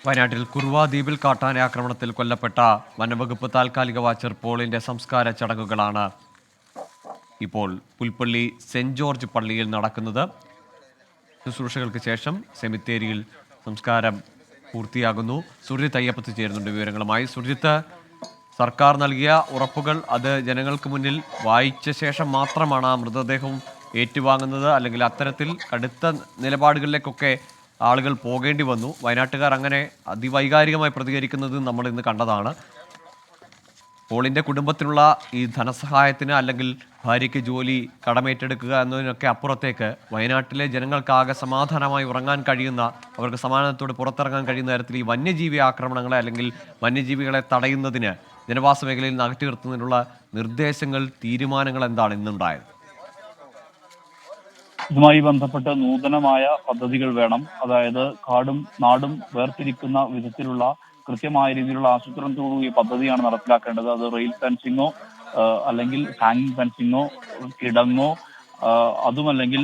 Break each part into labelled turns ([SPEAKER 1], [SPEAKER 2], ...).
[SPEAKER 1] വയനാട്ടിൽ കുറുവ ദ്വീപിൽ കാട്ടാന ആക്രമണത്തിൽ കൊല്ലപ്പെട്ട വനംവകുപ്പ് താൽക്കാലിക വാച്ചർ പോളിന്റെ സംസ്കാര ചടങ്ങുകളാണ് ഇപ്പോൾ പുൽപ്പള്ളി സെന്റ് ജോർജ് പള്ളിയിൽ നടക്കുന്നത്. ശുശ്രൂഷകൾക്ക് ശേഷം സെമിത്തേരിയിൽ സംസ്കാരം പൂർത്തിയാകുന്നു. സുർജിത്ത് അയ്യപ്പത്ത് ചേരുന്നുണ്ട് വിവരങ്ങളുമായി. സുർജിത്ത്, സർക്കാർ നൽകിയ ഉറപ്പുകൾ അത് ജനങ്ങൾക്ക് മുന്നിൽ വായിച്ച ശേഷം മാത്രമാണ് ആ മൃതദേഹം ഏറ്റുവാങ്ങുന്നത്, അല്ലെങ്കിൽ അത്തരത്തിൽ കടുത്ത നിലപാടുകളിലേക്കൊക്കെ ആളുകൾ പോകേണ്ടി വന്നു? വയനാട്ടുകാർ അങ്ങനെ അതിവൈകാരികമായി പ്രതികരിക്കുന്നത് നമ്മൾ ഇന്ന് കണ്ടതാണ്. പോളിൻ്റെ കുടുംബത്തിനുള്ള ഈ ധനസഹായത്തിന് അല്ലെങ്കിൽ ഭാര്യയ്ക്ക് ജോലി കടമേറ്റെടുക്കുക എന്നതിനൊക്കെ അപ്പുറത്തേക്ക് വയനാട്ടിലെ ജനങ്ങൾക്കാകെ സമാധാനമായി ഉറങ്ങാൻ കഴിയുന്ന, അവർക്ക് സമാധാനത്തോടെ പുറത്തിറങ്ങാൻ കഴിയുന്ന തരത്തിൽ ഈ വന്യജീവി ആക്രമണങ്ങളെ അല്ലെങ്കിൽ വന്യജീവികളെ തടയുന്നതിന് ജനവാസ മേഖലയിൽ നിന്ന് അകറ്റി നിർത്തുന്നതിനുള്ള നിർദ്ദേശങ്ങൾ, തീരുമാനങ്ങൾ എന്താണ് ഇന്നുണ്ടായത്?
[SPEAKER 2] ഇതുമായി ബന്ധപ്പെട്ട് നൂതനമായ പദ്ധതികൾ വേണം. അതായത് കാടും നാടും വേർതിരിക്കുന്ന വിധത്തിലുള്ള കൃത്യമായ രീതിയിലുള്ള ആസൂത്രണത്തോടുകൂടിയ പദ്ധതിയാണ് നടപ്പിലാക്കേണ്ടത്. അത് റെയിൽ ഫെൻസിങ്ങോ അല്ലെങ്കിൽ ഹാങ്ങിങ് ഫെൻസിങ്ങോ കിടങ്ങോ അതുമല്ലെങ്കിൽ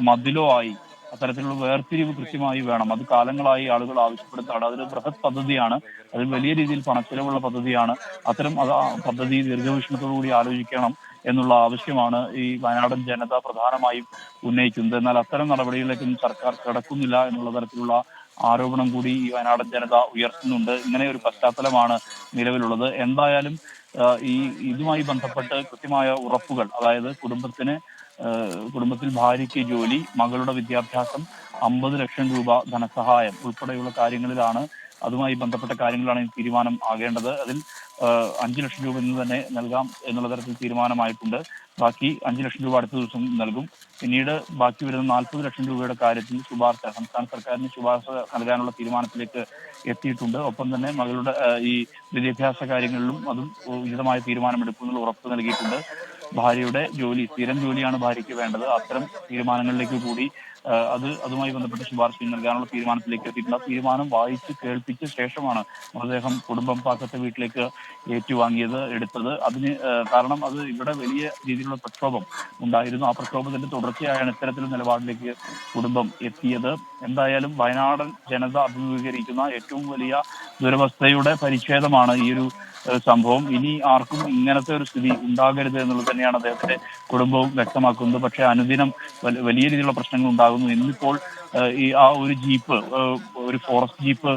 [SPEAKER 2] മതിലോ ആയി അത്തരത്തിലുള്ള വേർതിരിവ് കൃത്യമായി വേണം. അത് കാലങ്ങളായി ആളുകൾ ആവശ്യപ്പെടുന്നതാണ്. അതൊരു ബൃഹത് പദ്ധതിയാണ്. അത് വലിയ രീതിയിൽ പണച്ചെലവുള്ള പദ്ധതിയാണ്. അത്തരം പദ്ധതി ദീർഘവീക്ഷണത്തോടുകൂടി ആലോചിക്കണം എന്നുള്ള ആവശ്യമാണ് ഈ വയനാടൻ ജനത പ്രധാനമായും ഉന്നയിക്കുന്നത്. എന്നാൽ അത്തരം നടപടികളിലേക്കൊന്നും സർക്കാർ കടക്കുന്നില്ല എന്നുള്ള തരത്തിലുള്ള ആരോപണം കൂടി ഈ വയനാടൻ ജനത ഉയർത്തുന്നുണ്ട്. ഇങ്ങനെ ഒരു പശ്ചാത്തലമാണ് നിലവിലുള്ളത്. എന്തായാലും ഇതുമായി ബന്ധപ്പെട്ട് കൃത്യമായ ഉറപ്പുകൾ, അതായത് കുടുംബത്തിൽ ഭാര്യയ്ക്ക് ജോലി, മകളുടെ വിദ്യാഭ്യാസം, 50 ലക്ഷം രൂപ ധനസഹായം ഉൾപ്പെടെയുള്ള കാര്യങ്ങളിലാണ്, അതുമായി ബന്ധപ്പെട്ട കാര്യങ്ങളാണ് തീരുമാനം ആകേണ്ടത്. അതിൽ 5 ലക്ഷം രൂപ ഇന്ന് തന്നെ നൽകാം എന്നുള്ള തരത്തിൽ തീരുമാനമായിട്ടുണ്ട്. ബാക്കി 5 ലക്ഷം രൂപ അടുത്ത ദിവസം നൽകും. പിന്നീട് ബാക്കി വരുന്ന 40 ലക്ഷം രൂപയുടെ കാര്യത്തിൽ സംസ്ഥാന സർക്കാരിന് ശുപാർശ നൽകാനുള്ള തീരുമാനത്തിലേക്ക് എത്തിയിട്ടുണ്ട്. ഒപ്പം തന്നെ മകളുടെ ഈ വിദ്യാഭ്യാസ കാര്യങ്ങളിലും അതും ഉചിതമായ തീരുമാനമെടുക്കുമെന്നുള്ള ഉറപ്പ് നൽകിയിട്ടുണ്ട്. ഭാര്യയുടെ ജോലി, സ്ഥിരം ജോലിയാണ് ഭാര്യയ്ക്ക് വേണ്ടത്. അത്തരം തീരുമാനങ്ങളിലേക്ക് കൂടി അതുമായി ബന്ധപ്പെട്ട് ശുപാർശ നൽകാനുള്ള തീരുമാനത്തിലേക്ക് എത്തിയിട്ടുണ്ട്. തീരുമാനം വായിച്ച് കേൾപ്പിച്ച ശേഷമാണ് മൃതദേഹം കുടുംബം പാക്കത്തെ വീട്ടിലേക്ക് എടുത്തത്. കാരണം അത് ഇവിടെ വലിയ രീതിയിലുള്ള പ്രക്ഷോഭം ഉണ്ടായിരുന്നു. ആ പ്രക്ഷോഭത്തിന്റെ തുടർച്ചയായാണ് ഇത്തരത്തിലുള്ള നിലപാടിലേക്ക് കുടുംബം എത്തിയത്. എന്തായാലും വയനാടൻ ജനത അഭിമുഖീകരിക്കുന്ന ഏറ്റവും വലിയ ദുരവസ്ഥയുടെ പരിച്ഛേദമാണ് ഈ ഒരു സംഭവം. ഇനി ആർക്കും ഇങ്ങനത്തെ ഒരു സ്ഥിതി ഉണ്ടാകരുത് എന്നുള്ളത് തന്നെയാണ് അദ്ദേഹത്തിന്റെ കുടുംബവും വ്യക്തമാക്കുന്നത്. പക്ഷേ അനുദിനം വലിയ രീതിയിലുള്ള പ്രശ്നങ്ങൾ ഉണ്ടാകുന്നു. ഇന്നിപ്പോൾ ആ ഒരു ജീപ്പ്, ഒരു ഫോറസ്റ്റ് ജീപ്പ്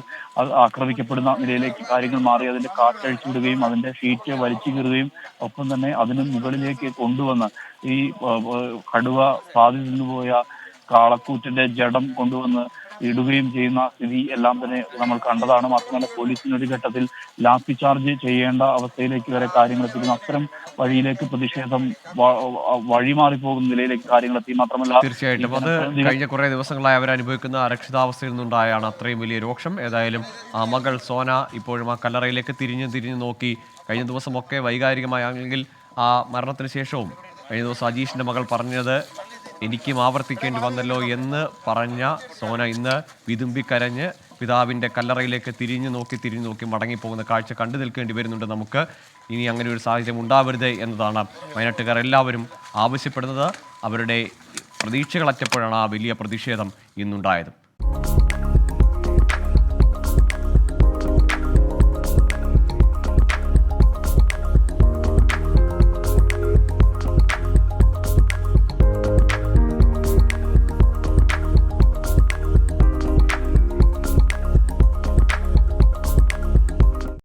[SPEAKER 2] ആക്രമിക്കപ്പെടുന്ന നിലയിലേക്ക് കാര്യങ്ങൾ മാറി. അതിന്റെ കാറ്റഴിച്ചു വിടുകയും അതിന്റെ ഷീറ്റ് വലിച്ചു കീറുകയും ഒപ്പം തന്നെ അതിന് മുകളിലേക്ക് കൊണ്ടുവന്ന് ഈ കടുവ പാതി നിന്നുപോയ കാളക്കൂറ്റിന്റെ ജഡം കൊണ്ടുവന്ന് ഇടുകയും ചെയ്യുന്ന സ്ഥിതി എല്ലാം തന്നെ നമ്മൾ കണ്ടതാണ്. മാത്രമല്ല പോലീസിനൊരു ഘട്ടത്തിൽ ലാത്തി ചാർജ് ചെയ്യേണ്ട അവസ്ഥയിലേക്ക് വരെ കാര്യങ്ങൾ എത്തിക്കുന്നു. അത്തരം വഴിയിലേക്ക് പ്രതിഷേധം വഴിമാറി പോകുന്ന നിലയിലേക്ക് കാര്യങ്ങൾ എത്തി. മാത്രമല്ല,
[SPEAKER 1] തീർച്ചയായിട്ടും അത് കഴിഞ്ഞ കുറെ ദിവസങ്ങളായി അവർ അനുഭവിക്കുന്ന അരക്ഷിതാവസ്ഥയിൽ നിന്നുണ്ടായാണ് അത്രയും വലിയ രോക്ഷം. ഏതായാലും ആ മകൾ സോന ഇപ്പോഴും ആ കല്ലറയിലേക്ക് തിരിഞ്ഞു നോക്കി. കഴിഞ്ഞ ദിവസമൊക്കെ വൈകാരികമായി, അല്ലെങ്കിൽ ആ മരണത്തിന് ശേഷവും കഴിഞ്ഞ ദിവസം അജീഷിന്റെ മകൾ പറഞ്ഞത്, എനിക്കും ആവർത്തിക്കേണ്ടി വന്നല്ലോ എന്ന് പറഞ്ഞ സോന ഇന്ന് വിതുമ്പിക്കരഞ്ഞ് പിതാവിൻ്റെ കല്ലറയിലേക്ക് തിരിഞ്ഞു നോക്കി മടങ്ങിപ്പോകുന്ന കാഴ്ച കണ്ടു നിൽക്കേണ്ടി വരുന്നുണ്ട് നമുക്ക്. ഇനി അങ്ങനെ ഒരു സാഹചര്യം ഉണ്ടാവരുത് എന്നതാണ് വയനാട്ടുകാർ എല്ലാവരും ആവശ്യപ്പെടുന്നത്. അവരുടെ പ്രതീക്ഷകളറ്റപ്പോഴാണ് ആ വലിയ പ്രതിഷേധം ഇന്നുണ്ടായത്.